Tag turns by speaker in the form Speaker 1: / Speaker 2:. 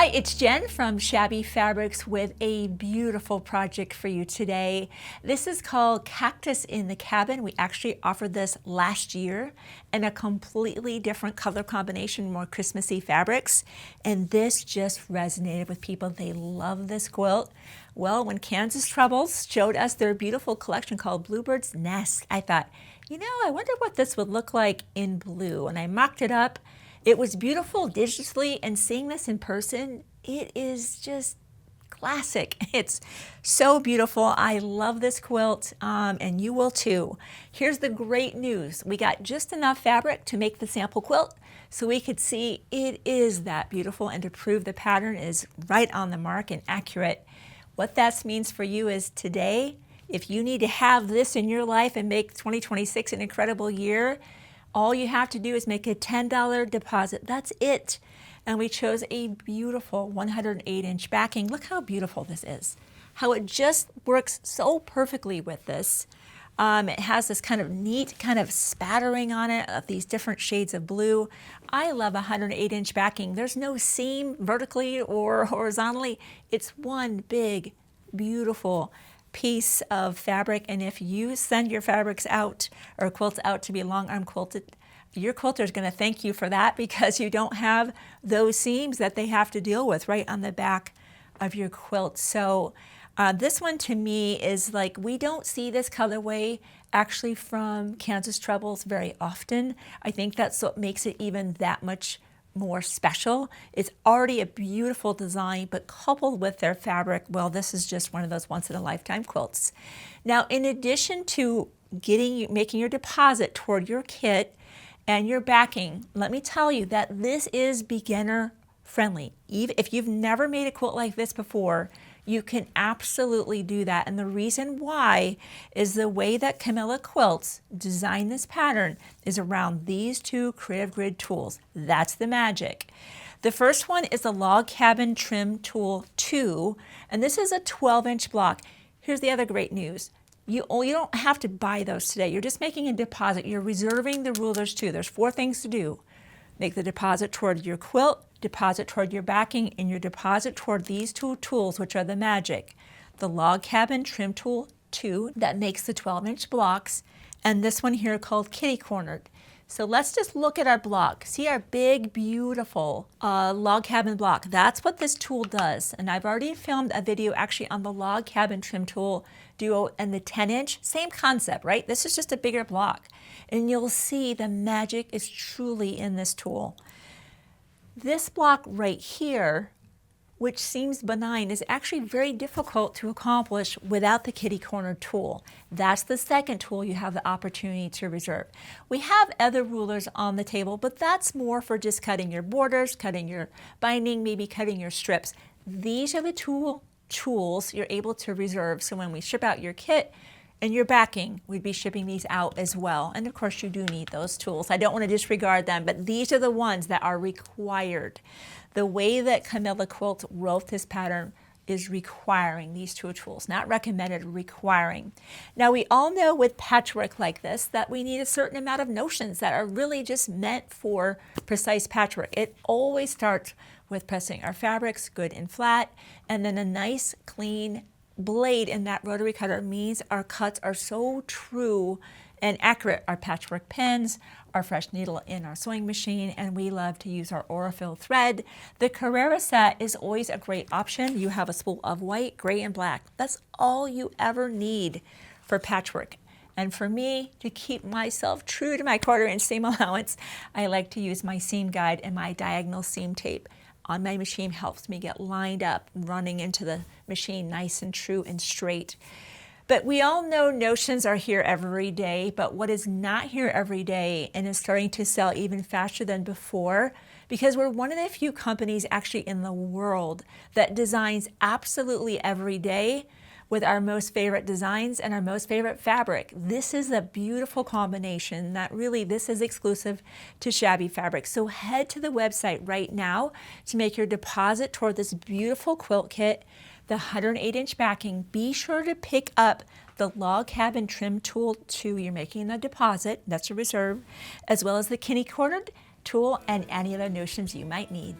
Speaker 1: Hi, it's Jen from Shabby Fabrics with a beautiful project for you today. This is called Cactus in the Cabin. We actually offered this last year in a completely different color combination, more Christmassy fabrics. And this just resonated with people. They love this quilt. Well, when Kansas Troubles showed us their beautiful collection called Bluebird's Nest, I thought, I wonder what this would look like in blue. And I mocked it up. It was beautiful digitally, and seeing this in person, it is just classic. It's so beautiful. I love this quilt, and you will too. Here's the great news. We got just enough fabric to make the sample quilt so we could see it is that beautiful, and to prove the pattern is right on the mark and accurate. What that means for you is today, if you need to have this in your life and make 2026 an incredible year, all you have to do is make a $10 deposit. That's it. And we chose a beautiful 108-inch backing. Look how beautiful this is. How it just works so perfectly with this. It has this kind of neat kind of spattering on it of these different shades of blue. I love a 108-inch backing. There's no seam vertically or horizontally. It's one big, beautiful piece of fabric, and if you send your fabrics out or quilts out to be long arm quilted, your quilter is going to thank you for that, because you don't have those seams that they have to deal with right on the back of your quilt. So this one to me is like, we don't see this colorway actually from Kansas Troubles very often. I think that's what makes it even that much more special. It's already a beautiful design, but coupled with their fabric, well, this is just one of those once-in-a-lifetime quilts. Now, in addition to making your deposit toward your kit and your backing, let me tell you that this is beginner friendly. Even if you've never made a quilt like this before, you can absolutely do that. And the reason why is the way that Camilla Quilts designed this pattern is around these two Creative Grid tools. That's the magic. The first one is the Log Cabin Trim Tool 2, and this is a 12-inch block. Here's the other great news. You don't have to buy those today. You're just making a deposit. You're reserving the rulers too. There's 4 things to do. Make the deposit toward your quilt, deposit toward your backing, and your deposit toward these two tools, which are the magic. The Log Cabin Trim Tool 2 that makes the 12-inch blocks, and this one here called Kitty Cornered. So let's just look at our block. See our big, beautiful log cabin block. That's what this tool does. And I've already filmed a video actually on the Log Cabin Trim Tool Duo and the 10-inch. Same concept, right? This is just a bigger block. And you'll see the magic is truly in this tool. This block right here, which seems benign, is actually very difficult to accomplish without the Kitty Corner tool. That's the second tool you have the opportunity to reserve. We have other rulers on the table, but that's more for just cutting your borders, cutting your binding, maybe cutting your strips. These are the tools you're able to reserve. So when we ship out your kit and your backing, we'd be shipping these out as well. And of course you do need those tools. I don't want to disregard them, but these are the ones that are required. The way that Camilla Quilts wrote this pattern is requiring these two tools, not recommended, requiring. Now we all know with patchwork like this that we need a certain amount of notions that are really just meant for precise patchwork. It always starts with pressing our fabrics good and flat, and then a nice clean blade in that rotary cutter means our cuts are so true and accurate. Our patchwork pins, our fresh needle in our sewing machine, and we love to use our Aurifil thread. The Carrera set is always a great option. You have a spool of white, gray, and black. That's all you ever need for patchwork. And for me, to keep myself true to my 1/4-inch seam allowance, I like to use my seam guide and my diagonal seam tape on my machine. Helps me get lined up, running into the machine nice and true and straight. But we all know notions are here every day, but what is not here every day and is starting to sell even faster than before, because we're one of the few companies actually in the world that designs absolutely every day with our most favorite designs and our most favorite fabric. This is a beautiful combination that really, this is exclusive to Shabby Fabrics. So head to the website right now to make your deposit toward this beautiful quilt kit, the 108-inch backing. Be sure to pick up the Log Cabin Trim Tool 2. You're making the deposit, that's a reserve, as well as the Kitty Cornered tool and any other notions you might need.